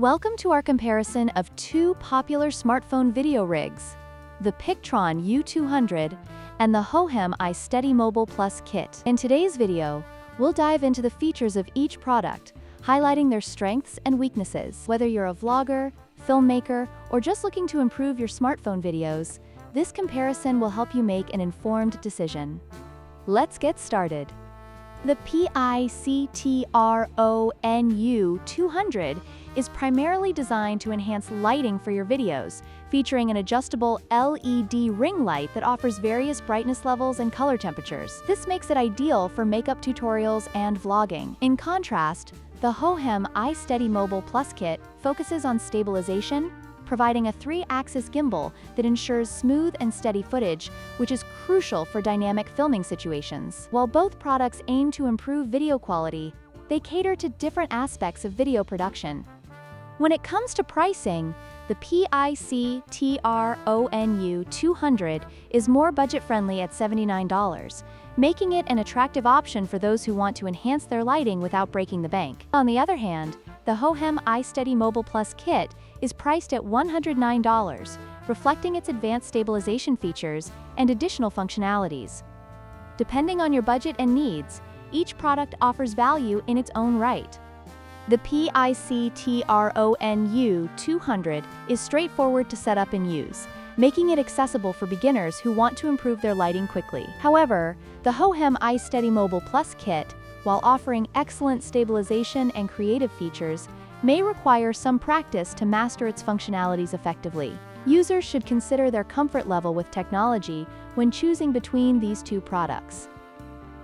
Welcome to our comparison of two popular smartphone video rigs, the PICTRON U200 and the hohem iSteady Mobile Plus kit. In today's video, we'll dive into the features of each product, highlighting their strengths and weaknesses. Whether you're a vlogger, filmmaker, or just looking to improve your smartphone videos, this comparison will help you make an informed decision. Let's get started. The PICTRON U200 is primarily designed to enhance lighting for your videos, featuring an adjustable LED ring light that offers various brightness levels and color temperatures. This makes it ideal for makeup tutorials and vlogging. In contrast, the hohem iSteady Mobile Plus kit focuses on stabilization, providing a 3-axis gimbal that ensures smooth and steady footage, which is crucial for dynamic filming situations. While both products aim to improve video quality, they cater to different aspects of video production. When it comes to pricing, the PICTRON U200 is more budget-friendly at $79, making it an attractive option for those who want to enhance their lighting without breaking the bank. On the other hand, the hohem iSteady Mobile Plus kit is priced at $109, reflecting its advanced stabilization features and additional functionalities. Depending on your budget and needs, each product offers value in its own right. The PICTRON U200 is straightforward to set up and use, making it accessible for beginners who want to improve their lighting quickly. However, the hohem iSteady Mobile Plus kit, while offering excellent stabilization and creative features, may require some practice to master its functionalities effectively. Users should consider their comfort level with technology when choosing between these two products.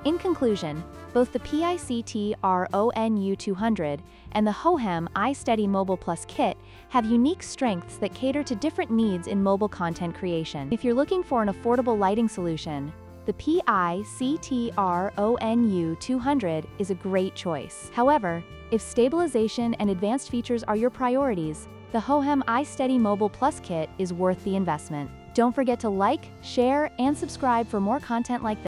In conclusion, both the PICTRON U200 and the hohem iSteady Mobile Plus kit have unique strengths that cater to different needs in mobile content creation. If you're looking for an affordable lighting solution, the PICTRON U200 is a great choice. However, if stabilization and advanced features are your priorities, the hohem iSteady Mobile Plus kit is worth the investment. Don't forget to like, share, and subscribe for more content like this.